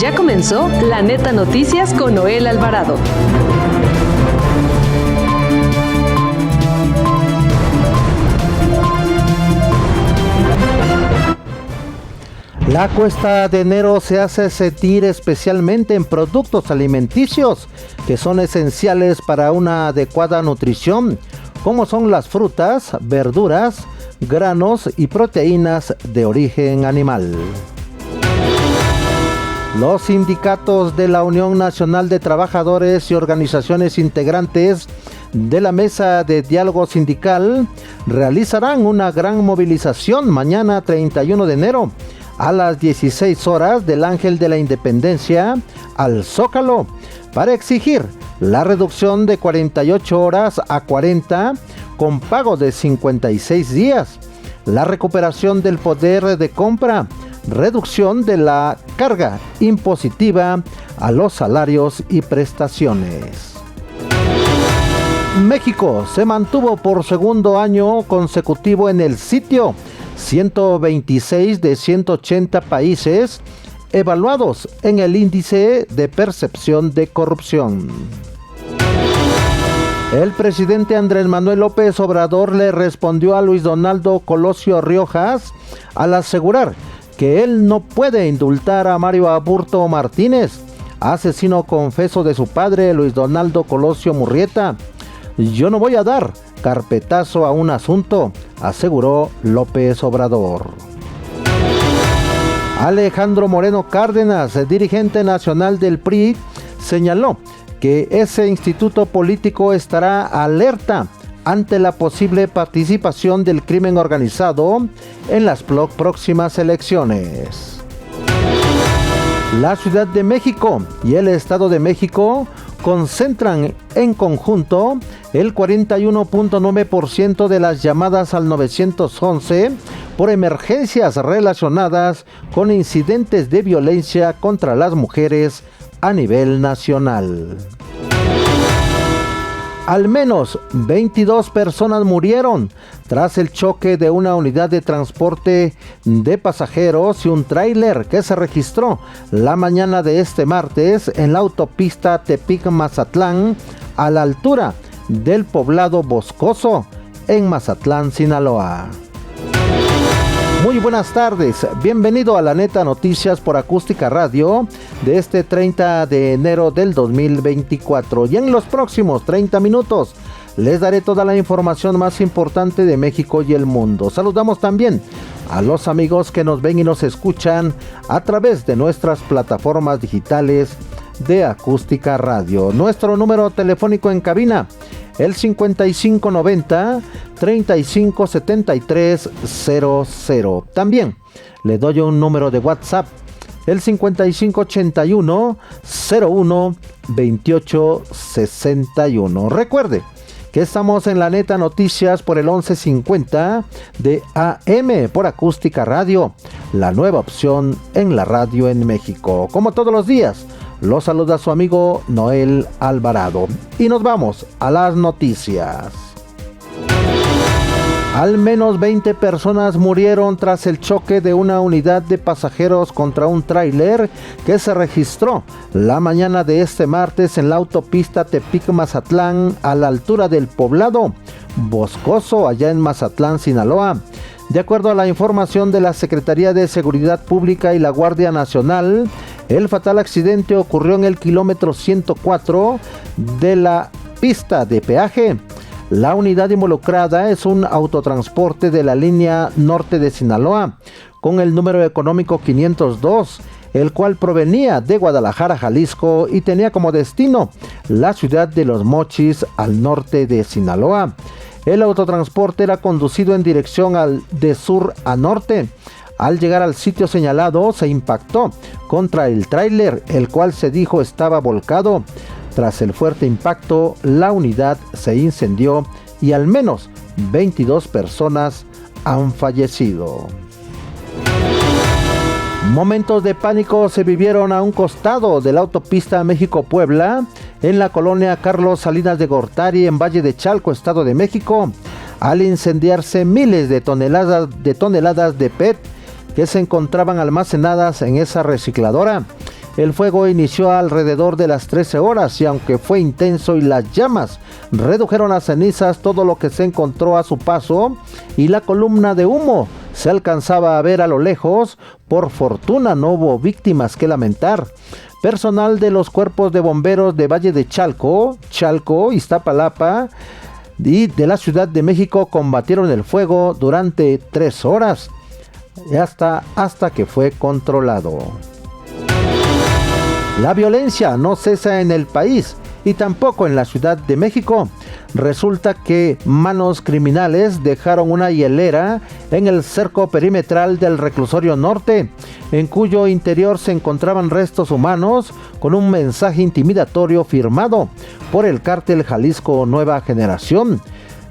Ya comenzó La Neta Noticias con Noel Alvarado. La cuesta de enero se hace sentir especialmente en productos alimenticios que son esenciales para una adecuada nutrición, como son las frutas, verduras, granos y proteínas de origen animal. Los sindicatos de la Unión Nacional de Trabajadores y organizaciones integrantes de la Mesa de Diálogo Sindical realizarán una gran movilización mañana 31 de enero a las 16 horas del Ángel de la Independencia al Zócalo para exigir la reducción de 48 horas a 40 con pago de 56 días, la recuperación del poder de compra, reducción de la carga impositiva a los salarios y prestaciones. México se mantuvo por segundo año consecutivo en el sitio 126 de 180 países evaluados en el índice de percepción de corrupción. El presidente Andrés Manuel López Obrador le respondió a Luis Donaldo Colosio Riojas al asegurar que él no puede indultar a Mario Aburto Martínez, asesino confeso de su padre Luis Donaldo Colosio Murrieta. Yo no voy a dar carpetazo a un asunto, aseguró López Obrador. Alejandro Moreno Cárdenas, dirigente nacional del PRI, señaló que ese instituto político estará alerta ante la posible participación del crimen organizado en las próximas elecciones. La Ciudad de México y el Estado de México concentran en conjunto el 41.9% de las llamadas al 911 por emergencias relacionadas con incidentes de violencia contra las mujeres a nivel nacional. Al menos 22 personas murieron tras el choque de una unidad de transporte de pasajeros y un tráiler que se registró la mañana de este martes en la autopista Tepic-Mazatlán a la altura del poblado Boscoso en Mazatlán, Sinaloa. Muy buenas tardes, bienvenido a La Neta Noticias por Acústica Radio de este 30 de enero del 2024 y en los próximos 30 minutos les daré toda la información más importante de México y el mundo. Saludamos también a los amigos que nos ven y nos escuchan a través de nuestras plataformas digitales de Acústica Radio. Nuestro número telefónico en cabina, el 5590-357300. También le doy un número de WhatsApp, el 5581-01-2861. Recuerde que estamos en La Neta Noticias por el 1150 de AM por Acústica Radio, la nueva opción en la radio en México. Como todos los días, los saluda su amigo Noel Alvarado. Y nos vamos a las noticias. Al menos 20 personas murieron tras el choque de una unidad de pasajeros contra un tráiler que se registró la mañana de este martes en la autopista Tepic-Mazatlán a la altura del poblado Boscoso, allá en Mazatlán, Sinaloa. De acuerdo a la información de la Secretaría de Seguridad Pública y la Guardia Nacional, el fatal accidente ocurrió en el kilómetro 104 de la pista de peaje. La unidad involucrada es un autotransporte de la línea norte de Sinaloa, con el número económico 502, el cual provenía de Guadalajara, Jalisco, y tenía como destino la ciudad de Los Mochis, al norte de Sinaloa. El autotransporte era conducido en dirección de sur a norte. Al llegar al sitio señalado, se impactó contra el tráiler, el cual se dijo estaba volcado. Tras el fuerte impacto, la unidad se incendió y al menos 22 personas han fallecido. Momentos de pánico se vivieron a un costado de la autopista México-Puebla, en la colonia Carlos Salinas de Gortari, en Valle de Chalco, Estado de México, al incendiarse miles de toneladas de PET que se encontraban almacenadas en esa recicladora. El fuego inició alrededor de las 13 horas y aunque fue intenso y las llamas redujeron a cenizas todo lo que se encontró a su paso y la columna de humo se alcanzaba a ver a lo lejos, por fortuna no hubo víctimas que lamentar. Personal de los cuerpos de bomberos de Valle de Chalco, Iztapalapa y de la Ciudad de México combatieron el fuego durante 3 horas hasta que fue controlado. La violencia no cesa en el país y tampoco en la Ciudad de México. Resulta que manos criminales dejaron una hielera en el cerco perimetral del reclusorio norte, en cuyo interior se encontraban restos humanos con un mensaje intimidatorio firmado por el cártel Jalisco Nueva Generación.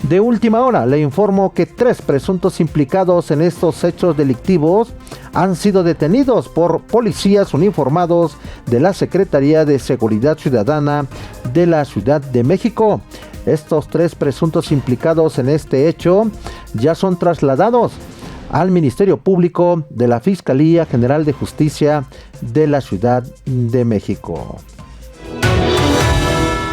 De última hora le informo que 3 presuntos implicados en estos hechos delictivos han sido detenidos por policías uniformados de la Secretaría de Seguridad Ciudadana de la Ciudad de México. Estos 3 presuntos implicados en este hecho ya son trasladados al Ministerio Público de la Fiscalía General de Justicia de la Ciudad de México.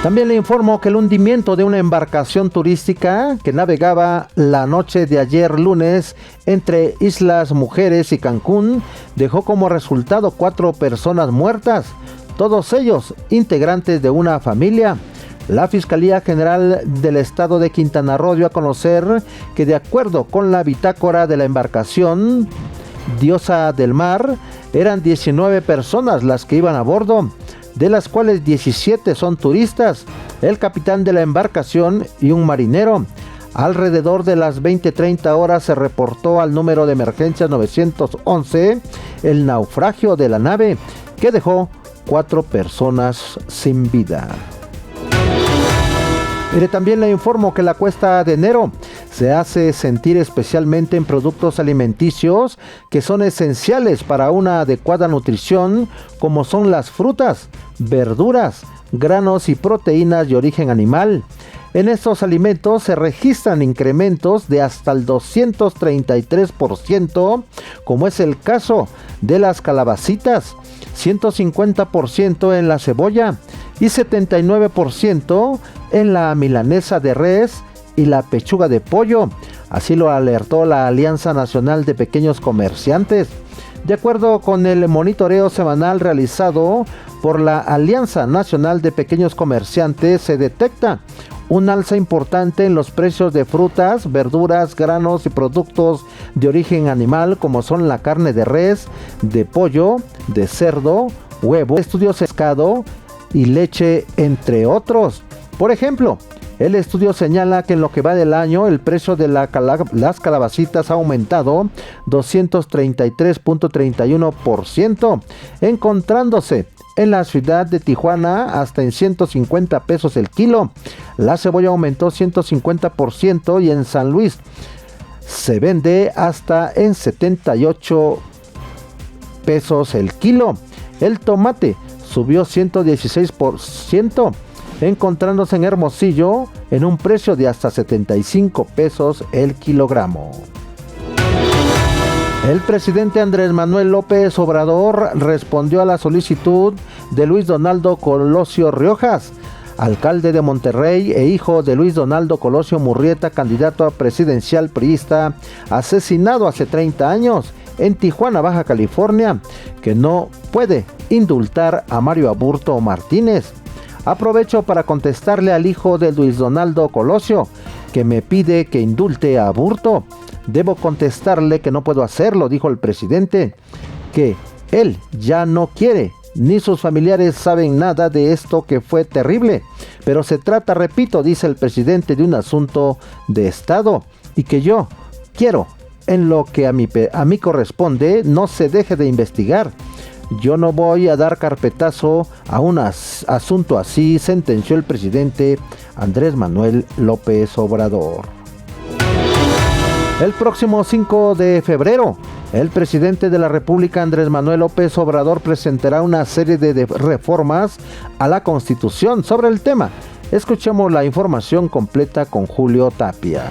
También le informo que el hundimiento de una embarcación turística que navegaba la noche de ayer lunes entre Islas Mujeres y Cancún dejó como resultado 4 personas muertas, todos ellos integrantes de una familia. La Fiscalía General del Estado de Quintana Roo dio a conocer que de acuerdo con la bitácora de la embarcación Diosa del Mar, eran 19 personas las que iban a bordo, de las cuales 17 son turistas, el capitán de la embarcación y un marinero. Alrededor de las 20:30 horas se reportó al número de emergencia 911 el naufragio de la nave, que dejó 4 personas sin vida. Mire, también le informo que la cuesta de enero se hace sentir especialmente en productos alimenticios que son esenciales para una adecuada nutrición, como son las frutas, verduras, granos y proteínas de origen animal. En estos alimentos se registran incrementos de hasta el 233%, como es el caso de las calabacitas, 150% en la cebolla y 79% en la milanesa de res y la pechuga de pollo. Así lo alertó la Alianza Nacional de Pequeños Comerciantes. De acuerdo con el monitoreo semanal realizado por la Alianza Nacional de Pequeños Comerciantes, se detecta un alza importante en los precios de frutas, verduras, granos y productos de origen animal, como son la carne de res, de pollo, de cerdo, huevo, estudios de pescado y leche, entre otros. Por ejemplo, el estudio señala que en lo que va del año el precio de las calabacitas ha aumentado 233.31%, encontrándose en la ciudad de Tijuana hasta en 150 pesos el kilo. La cebolla aumentó 150% y en San Luis se vende hasta en 78 pesos el kilo. El tomate subió 116%, encontrándose en Hermosillo en un precio de hasta 75 pesos el kilogramo. El presidente Andrés Manuel López Obrador respondió a la solicitud de Luis Donaldo Colosio Riojas, alcalde de Monterrey e hijo de Luis Donaldo Colosio Murrieta, candidato a presidencial priista, asesinado hace 30 años en Tijuana, Baja California, que no puede indultar a Mario Aburto Martínez. Aprovecho para contestarle al hijo de Luis Donaldo Colosio, que me pide que indulte a Aburto. Debo contestarle que no puedo hacerlo, dijo el presidente, que él ya no quiere, ni sus familiares saben nada de esto que fue terrible. Pero se trata, repito, dice el presidente, de un asunto de Estado y que yo quiero, en lo que a mí corresponde, no se deje de investigar. Yo no voy a dar carpetazo a un asunto así, sentenció el presidente Andrés Manuel López Obrador. El próximo 5 de febrero, el presidente de la República, Andrés Manuel López Obrador, presentará una serie de reformas a la Constitución. Sobre el tema, escuchemos la información completa con Julio Tapia.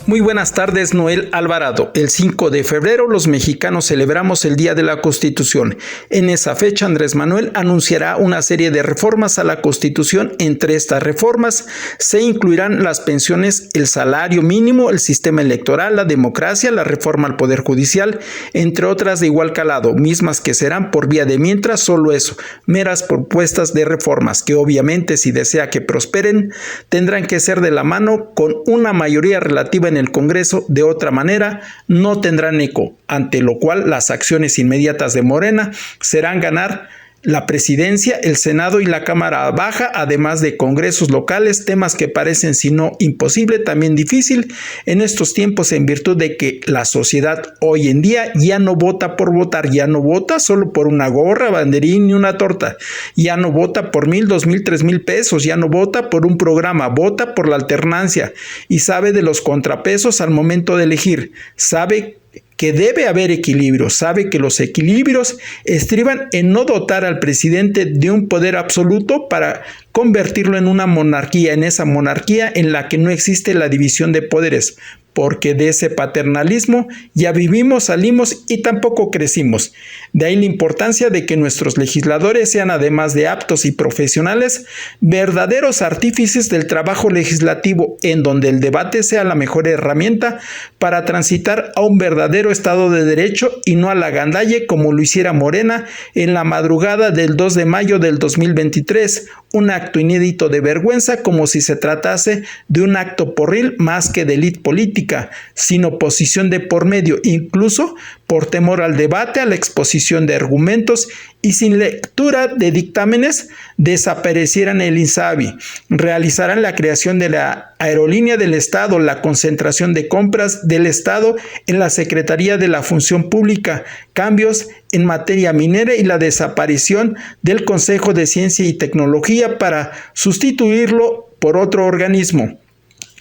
Muy buenas tardes, Noel Alvarado. El 5 de febrero los mexicanos celebramos el Día de la Constitución. En esa fecha Andrés Manuel anunciará una serie de reformas a la Constitución. Entre estas reformas se incluirán las pensiones, el salario mínimo, el sistema electoral, la democracia, la reforma al Poder Judicial, entre otras de igual calado, mismas que serán por vía de mientras solo eso, meras propuestas de reformas que obviamente si desea que prosperen tendrán que ser de la mano con una mayoría relativa en el Congreso, de otra manera no tendrán eco, ante lo cual las acciones inmediatas de Morena serán ganar la presidencia, el Senado y la Cámara Baja, además de congresos locales, temas que parecen si no imposible, también difícil en estos tiempos en virtud de que la sociedad hoy en día ya no vota por votar, ya no vota solo por una gorra, banderín y una torta, ya no vota por 1,000, 2,000, 3,000 pesos, ya no vota por un programa, vota por la alternancia y sabe de los contrapesos al momento de elegir, sabe que debe haber equilibrio, sabe que los equilibrios estriban en no dotar al presidente de un poder absoluto para convertirlo en una monarquía, en esa monarquía en la que no existe la división de poderes, porque de ese paternalismo ya vivimos, salimos y tampoco crecimos. De ahí la importancia de que nuestros legisladores sean, además de aptos y profesionales, verdaderos artífices del trabajo legislativo, en donde el debate sea la mejor herramienta para transitar a un verdadero Estado de Derecho y no a la gandalle como lo hiciera Morena en la madrugada del 2 de mayo del 2023, un acto inédito de vergüenza como si se tratase de un acto porril más que de élite política, sin oposición de por medio, incluso por temor al debate, a la exposición de argumentos y sin lectura de dictámenes, desaparecieran el INSABI, realizarán la creación de la Aerolínea del Estado, la concentración de compras del Estado en la Secretaría de la Función Pública, cambios en materia minera y la desaparición del Consejo de Ciencia y Tecnología para sustituirlo por otro organismo,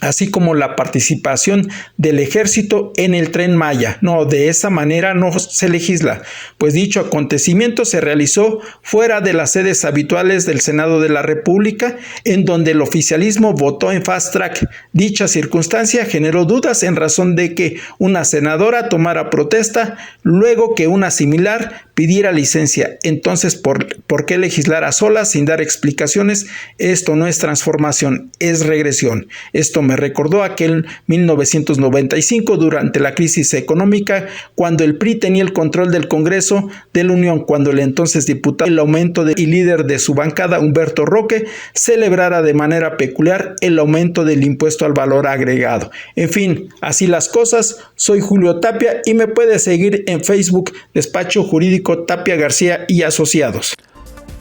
así como la participación del ejército en el Tren Maya. No, de esa manera no se legisla, pues dicho acontecimiento se realizó fuera de las sedes habituales del Senado de la República, en donde el oficialismo votó en fast track. Dicha circunstancia generó dudas en razón de que una senadora tomara protesta luego que una similar pidiera licencia. Entonces, ¿por qué legislar a solas sin dar explicaciones? Esto no es transformación, es regresión. Esto me recordó aquel 1995 durante la crisis económica, cuando el PRI tenía el control del Congreso de la Unión, cuando el entonces diputado el aumento y líder de su bancada, Humberto Roque, celebrara de manera peculiar el aumento del impuesto al valor agregado. En fin, así las cosas. Soy Julio Tapia y me puede seguir en Facebook, Despacho Jurídico Tapia García y Asociados.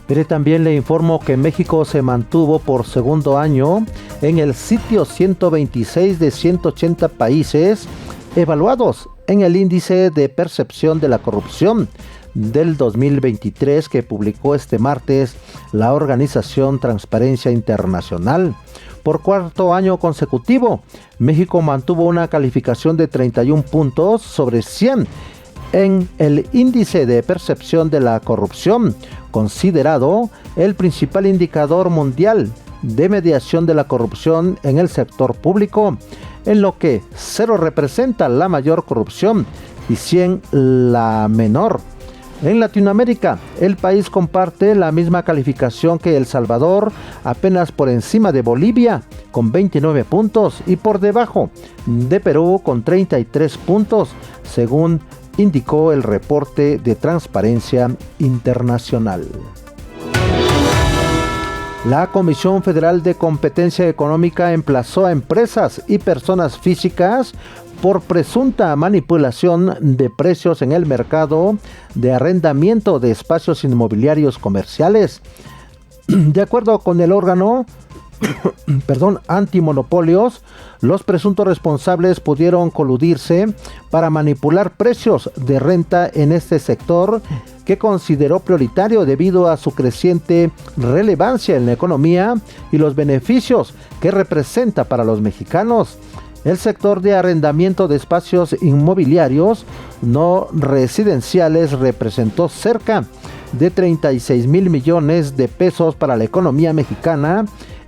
Pero también le informo que México se mantuvo por segundo año en el sitio 126 de 180 países evaluados en el índice de percepción de la corrupción del 2023 que publicó este martes la organización Transparencia Internacional. Por cuarto año consecutivo, México mantuvo una calificación de 31 puntos sobre 100 en el índice de percepción de la corrupción, considerado el principal indicador mundial de mediación de la corrupción en el sector público, en lo que 0 representa la mayor corrupción y 100 la menor. En Latinoamérica, el país comparte la misma calificación que El Salvador, apenas por encima de Bolivia, con 29 puntos, y por debajo de Perú, con 33 puntos, según indicó el reporte de Transparencia Internacional. La Comisión Federal de Competencia Económica emplazó a empresas y personas físicas por presunta manipulación de precios en el mercado de arrendamiento de espacios inmobiliarios comerciales. De acuerdo con el órgano antimonopolios, los presuntos responsables pudieron coludirse para manipular precios de renta en este sector que consideró prioritario debido a su creciente relevancia en la economía y los beneficios que representa para los mexicanos. El sector de arrendamiento de espacios inmobiliarios no residenciales representó cerca de 36 mil millones de pesos para la economía mexicana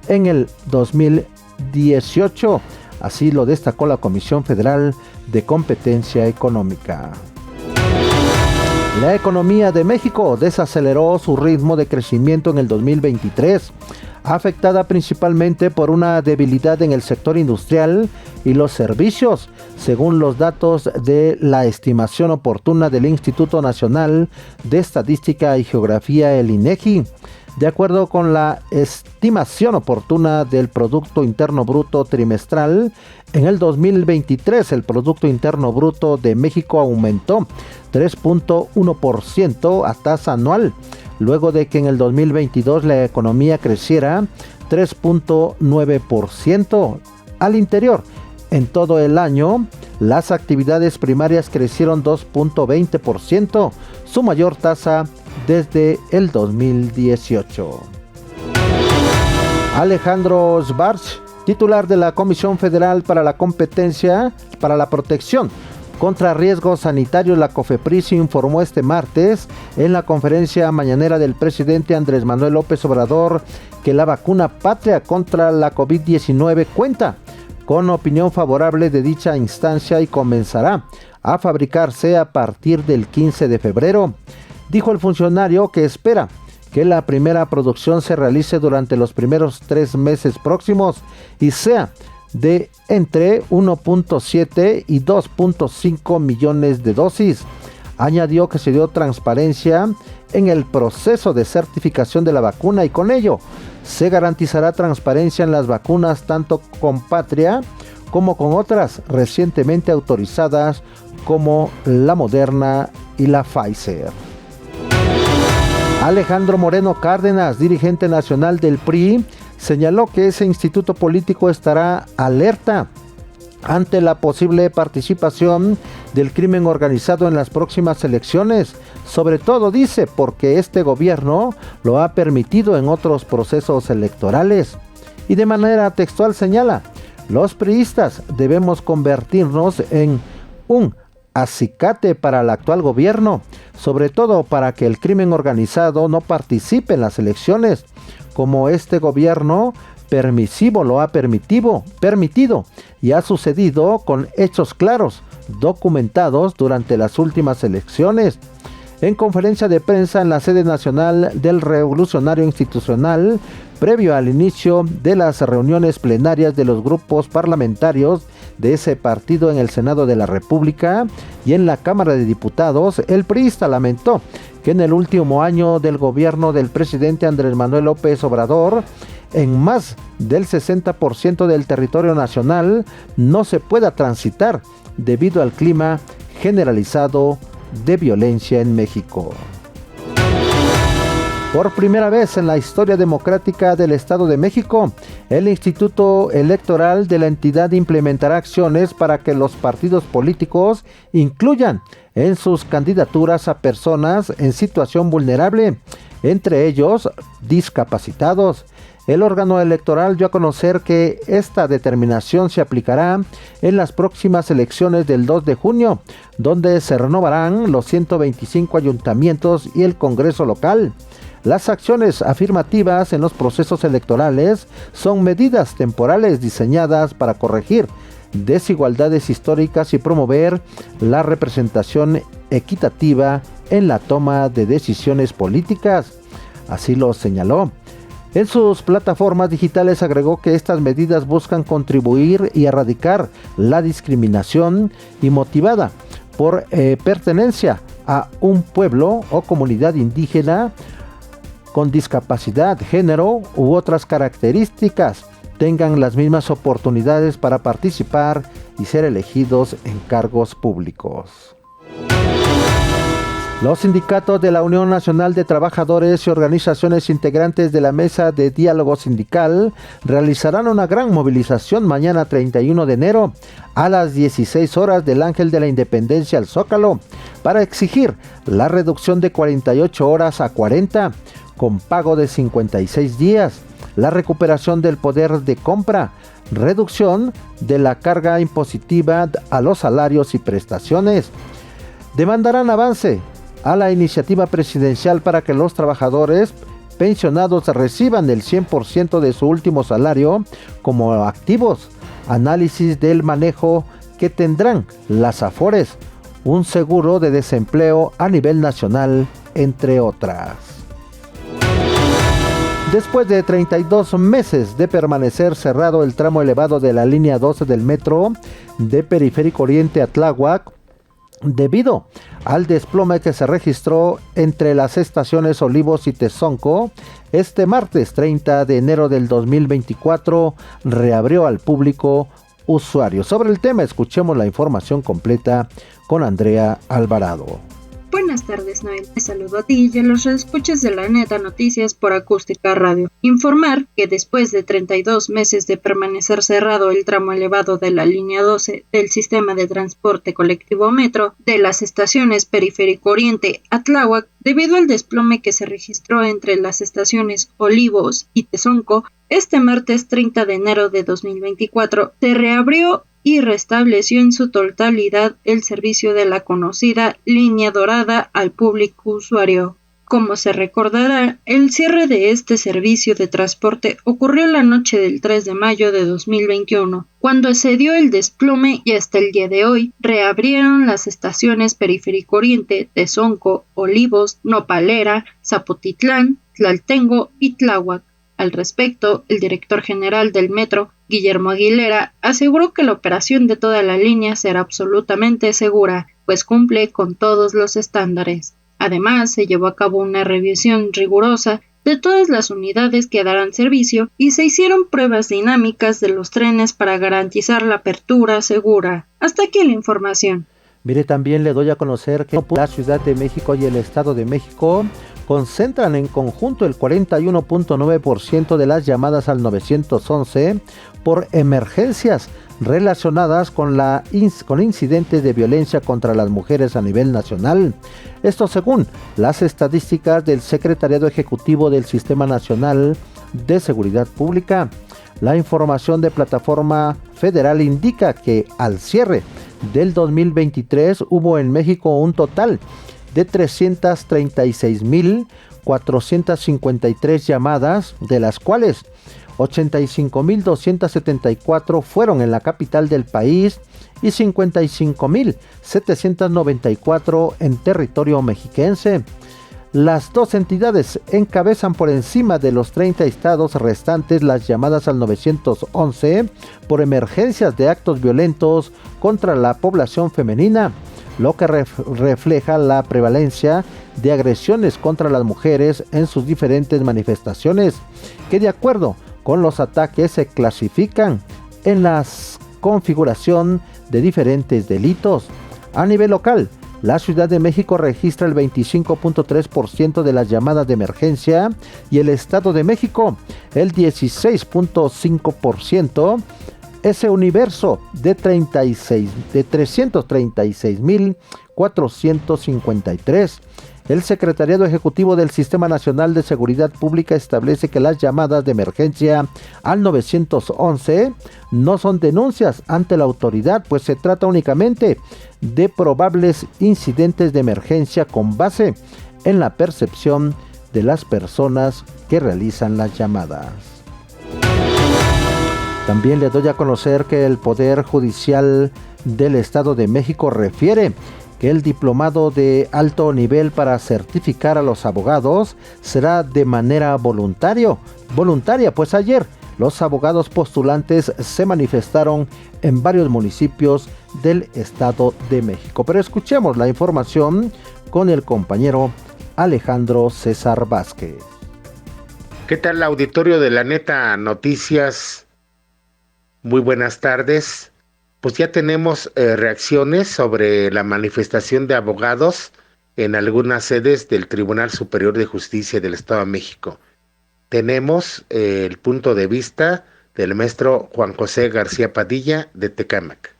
en el 2018, Así lo destacó la Comisión Federal de Competencia Económica. La economía de México desaceleró su ritmo de crecimiento en el 2023, afectada principalmente por una debilidad en el sector industrial y los servicios, según los datos de la estimación oportuna del Instituto Nacional de Estadística y Geografía, el INEGI. De acuerdo con la estimación oportuna del Producto Interno Bruto trimestral, en el 2023 el Producto Interno Bruto de México aumentó 3.1% a tasa anual, luego de que en el 2022 la economía creciera 3.9%. Al interior, en todo el año, las actividades primarias crecieron 2.20%, su mayor tasa desde el 2018. Alejandro Schwartz, titular de la Comisión Federal para la Competencia para la Protección contra Riesgos Sanitarios, la COFEPRIS, informó este martes en la conferencia mañanera del presidente Andrés Manuel López Obrador que la vacuna patria contra la COVID-19 cuenta con opinión favorable de dicha instancia y comenzará a fabricarse a partir del 15 de febrero. Dijo el funcionario que espera que la primera producción se realice durante los primeros 3 meses próximos y sea de entre 1.7 y 2.5 millones de dosis. Añadió que se dio transparencia en el proceso de certificación de la vacuna y con ello se garantizará transparencia en las vacunas tanto con Patria como con otras recientemente autorizadas como la Moderna y la Pfizer. Alejandro Moreno Cárdenas, dirigente nacional del PRI, señaló que ese instituto político estará alerta ante la posible participación del crimen organizado en las próximas elecciones, sobre todo, dice, porque este gobierno lo ha permitido en otros procesos electorales. Y de manera textual señala, los priistas debemos convertirnos en un acicate para el actual gobierno, sobre todo para que el crimen organizado no participe en las elecciones, como este gobierno permisivo lo ha permitido y ha sucedido con hechos claros, documentados durante las últimas elecciones. En conferencia de prensa en la sede nacional del Revolucionario Institucional, previo al inicio de las reuniones plenarias de los grupos parlamentarios de ese partido en el Senado de la República y en la Cámara de Diputados, el priista lamentó que en el último año del gobierno del presidente Andrés Manuel López Obrador, en más del 60% del territorio nacional no se pueda transitar debido al clima generalizado de violencia en México. Por primera vez en la historia democrática del Estado de México, el Instituto Electoral de la entidad implementará acciones para que los partidos políticos incluyan en sus candidaturas a personas en situación vulnerable, entre ellos discapacitados. El órgano electoral dio a conocer que esta determinación se aplicará en las próximas elecciones del 2 de junio, donde se renovarán los 125 ayuntamientos y el Congreso local. Las acciones afirmativas en los procesos electorales son medidas temporales diseñadas para corregir desigualdades históricas y promover la representación equitativa en la toma de decisiones políticas. Así lo señaló. En sus plataformas digitales agregó que estas medidas buscan contribuir y erradicar la discriminación y motivada por pertenencia a un pueblo o comunidad indígena con discapacidad, género u otras características tengan las mismas oportunidades para participar y ser elegidos en cargos públicos. Los sindicatos de la Unión Nacional de Trabajadores y organizaciones integrantes de la Mesa de Diálogo Sindical realizarán una gran movilización mañana 31 de enero a las 16 horas del Ángel de la Independencia al Zócalo para exigir la reducción de 48 horas a 40 con pago de 56 días, la recuperación del poder de compra, reducción de la carga impositiva a los salarios y prestaciones. Demandarán avance a la iniciativa presidencial para que los trabajadores pensionados reciban el 100% de su último salario como activos, análisis del manejo que tendrán las Afores, un seguro de desempleo a nivel nacional, entre otras. Después de 32 meses de permanecer cerrado el tramo elevado de la línea 12 del metro de Periférico Oriente a Tláhuac, debido al desplome que se registró entre las estaciones Olivos y Tezonco, este martes 30 de enero del 2024 reabrió al público usuario. Sobre el tema, escuchemos la información completa con Andrea Alvarado. Buenas tardes, Noel. Te saludo a ti y a los escuchas de la Neta Noticias por Acústica Radio. Informar que después de 32 meses de permanecer cerrado el tramo elevado de la línea 12 del sistema de transporte colectivo metro de las estaciones Periférico Oriente a Tláhuac, debido al desplome que se registró entre las estaciones Olivos y Tezonco, este martes 30 de enero de 2024 se reabrió y restableció en su totalidad el servicio de la conocida línea dorada al público usuario. Como se recordará, el cierre de este servicio de transporte ocurrió la noche del 3 de mayo de 2021, cuando se dio el desplome y hasta el día de hoy reabrieron las estaciones Periférico Oriente, Tezonco, Olivos, Nopalera, Zapotitlán, Tlaltengo y Tláhuac. Al respecto, el director general del metro, Guillermo Aguilera, aseguró que la operación de toda la línea será absolutamente segura, pues cumple con todos los estándares. Además, se llevó a cabo una revisión rigurosa de todas las unidades que darán servicio y se hicieron pruebas dinámicas de los trenes para garantizar la apertura segura. Hasta aquí la información. Mire, también le doy a conocer que la Ciudad de México y el Estado de México concentran en conjunto el 41.9% de las llamadas al 911 por emergencias relacionadas con incidentes de violencia contra las mujeres a nivel nacional. Esto según las estadísticas del Secretariado Ejecutivo del Sistema Nacional de Seguridad Pública. La información de Plataforma Federal indica que al cierre del 2023 hubo en México un total de 336.453 llamadas, de las cuales 85.274 fueron en la capital del país y 55.794 en territorio mexiquense. Las dos entidades encabezan por encima de los 30 estados restantes las llamadas al 911 por emergencias de actos violentos contra la población femenina, lo que refleja la prevalencia de agresiones contra las mujeres en sus diferentes manifestaciones, que de acuerdo con los ataques se clasifican en la configuración de diferentes delitos. A nivel local, la Ciudad de México registra el 25.3% de las llamadas de emergencia y el Estado de México el 16.5%. Ese universo de 336.453. El Secretariado Ejecutivo del Sistema Nacional de Seguridad Pública establece que las llamadas de emergencia al 911 no son denuncias ante la autoridad, pues se trata únicamente de probables incidentes de emergencia con base en la percepción de las personas que realizan las llamadas. También le doy a conocer que el Poder Judicial del Estado de México refiere que el diplomado de alto nivel para certificar a los abogados será de manera voluntaria, pues ayer los abogados postulantes se manifestaron en varios municipios del Estado de México. Pero escuchemos la información con el compañero Alejandro César Vázquez. ¿Qué tal, auditorio de la Neta Noticias? Muy buenas tardes. Pues ya tenemos reacciones sobre la manifestación de abogados en algunas sedes del Tribunal Superior de Justicia del Estado de México. Tenemos el punto de vista del maestro Juan José García Padilla de Tecámac.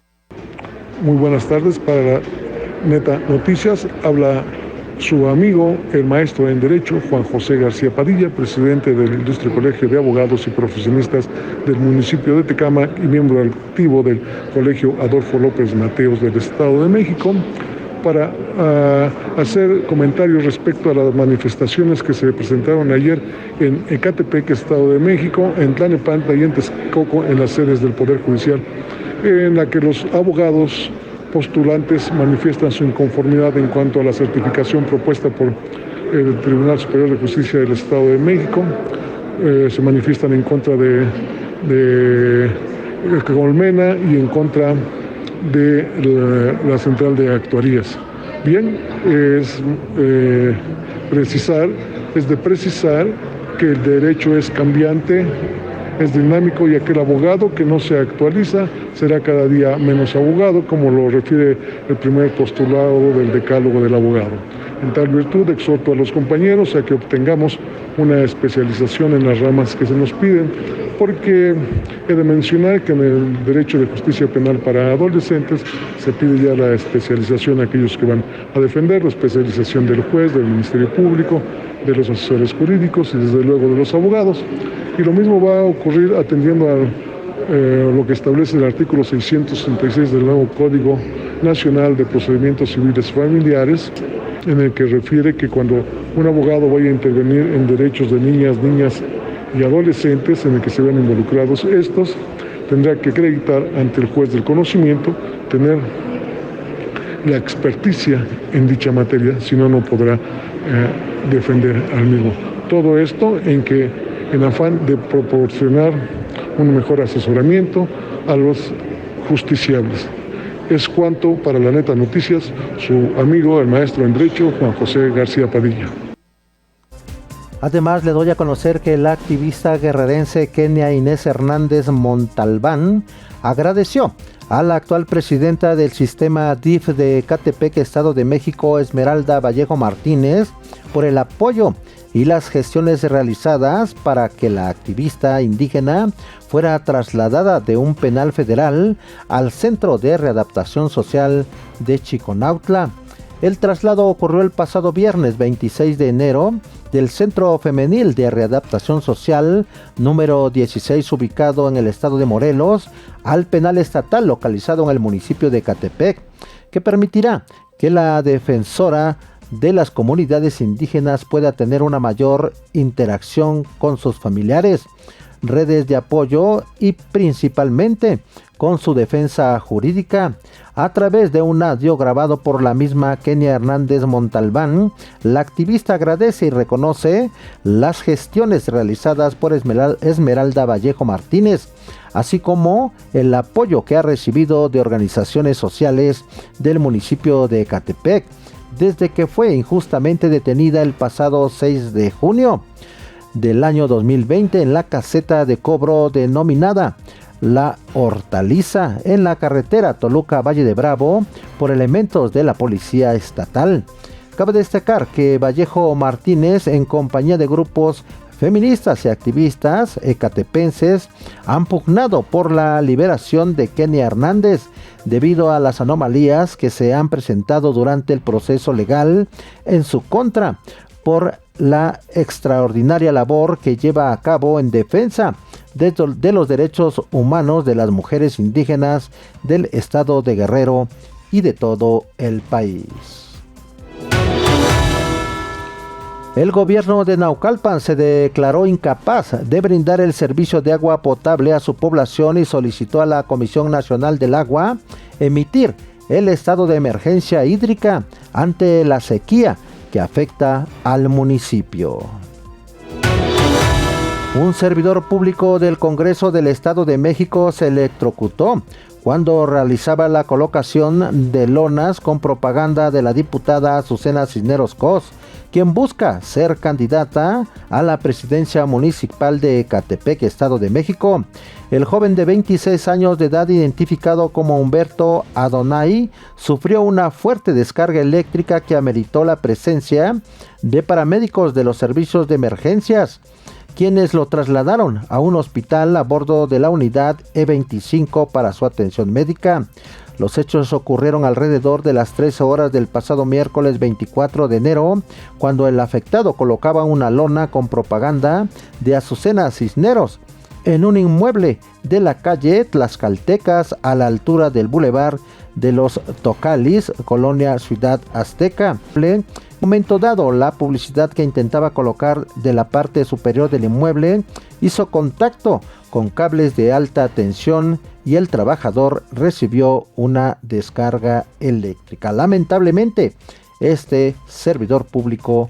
Muy buenas tardes para la Neta Noticias. Habla su amigo, el maestro en Derecho, Juan José García Padilla, presidente del Ilustre Colegio de Abogados y Profesionistas del municipio de Tecámac y miembro activo del Colegio Adolfo López Mateos del Estado de México, para hacer comentarios respecto a las manifestaciones que se presentaron ayer en Ecatepec, Estado de México, en Tlalnepantla y en Texcoco, en las sedes del Poder Judicial, en la que los abogados postulantes manifiestan su inconformidad en cuanto a la certificación propuesta por el Tribunal Superior de Justicia del Estado de México. Se manifiestan en contra de Colmena y en contra de la Central de Actuarías. Bien, es de precisar que el derecho es cambiante, es dinámico, y aquel abogado que no se actualiza será cada día menos abogado, como lo refiere el primer postulado del decálogo del abogado. En tal virtud, exhorto a los compañeros a que obtengamos una especialización en las ramas que se nos piden, porque he de mencionar que en el derecho de justicia penal para adolescentes se pide ya la especialización a aquellos que van a defender, la especialización del juez, del Ministerio Público, de los asesores jurídicos y desde luego de los abogados. Y lo mismo va a ocurrir atendiendo a lo que establece el artículo 666 del nuevo Código Nacional de Procedimientos Civiles Familiares, en el que refiere que cuando un abogado vaya a intervenir en derechos de niñas y adolescentes en el que se vean involucrados estos, tendrá que acreditar ante el juez del conocimiento, tener la experticia en dicha materia, si no, no podrá defender al mismo. Todo esto en afán de proporcionar un mejor asesoramiento a los justiciables. Es cuanto para La Neta Noticias, su amigo, el maestro en Derecho, Juan José García Padilla. Además, le doy a conocer que la activista guerrerense Kenia Inés Hernández Montalbán agradeció a la actual presidenta del sistema DIF de Ecatepec, Estado de México, Esmeralda Vallejo Martínez, por el apoyo y las gestiones realizadas para que la activista indígena fuera trasladada de un penal federal al Centro de Readaptación Social de Chiconautla. El traslado ocurrió el pasado viernes 26 de enero del Centro Femenil de Readaptación Social número 16, ubicado en el estado de Morelos, al penal estatal localizado en el municipio de Ecatepec, que permitirá que la defensora de las comunidades indígenas pueda tener una mayor interacción con sus familiares, redes de apoyo y principalmente con su defensa jurídica. A través de un audio grabado por la misma Kenia Hernández Montalbán, la activista agradece y reconoce las gestiones realizadas por Esmeralda Vallejo Martínez, así como el apoyo que ha recibido de organizaciones sociales del municipio de Ecatepec, desde que fue injustamente detenida el pasado 6 de junio del año 2020 en la caseta de cobro denominada La Hortaliza, en la carretera Toluca-Valle de Bravo, por elementos de la policía estatal. Cabe destacar que Vallejo Martínez, en compañía de grupos feministas y activistas ecatepenses, han pugnado por la liberación de Kenia Hernández debido a las anomalías que se han presentado durante el proceso legal en su contra, por la extraordinaria labor que lleva a cabo en defensa de los derechos humanos de las mujeres indígenas del estado de Guerrero y de todo el país. El gobierno de Naucalpan se declaró incapaz de brindar el servicio de agua potable a su población y solicitó a la Comisión Nacional del Agua emitir el estado de emergencia hídrica ante la sequía que afecta al municipio. Un servidor público del Congreso del Estado de México se electrocutó cuando realizaba la colocación de lonas con propaganda de la diputada Azucena Cisneros Cos, quien busca ser candidata a la presidencia municipal de Ecatepec, Estado de México. El joven de 26 años de edad, identificado como Humberto Adonai, sufrió una fuerte descarga eléctrica que ameritó la presencia de paramédicos de los servicios de emergencias, quienes lo trasladaron a un hospital a bordo de la unidad E25 para su atención médica. Los hechos ocurrieron alrededor de las 13 horas del pasado miércoles 24 de enero, cuando el afectado colocaba una lona con propaganda de Azucena Cisneros en un inmueble de la calle Tlaxcaltecas a la altura del Boulevard de los Tocalis, colonia Ciudad Azteca. En momento dado, la publicidad que intentaba colocar de la parte superior del inmueble hizo contacto con cables de alta tensión y el trabajador recibió una descarga eléctrica. Lamentablemente, este servidor público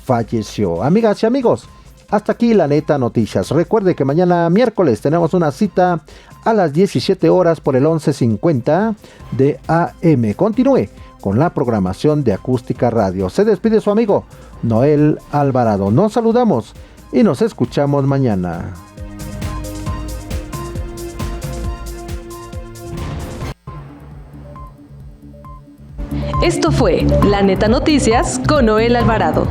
falleció. Amigas y amigos, hasta aquí la Neta Noticias. Recuerde que mañana miércoles tenemos una cita a las 17 horas por el 1150 de AM. Continúe con la programación de Acústica Radio. Se despide su amigo Noel Alvarado. Nos saludamos y nos escuchamos mañana. Esto fue La Neta Noticias con Noel Alvarado.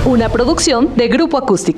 Una producción de Grupo Acústica.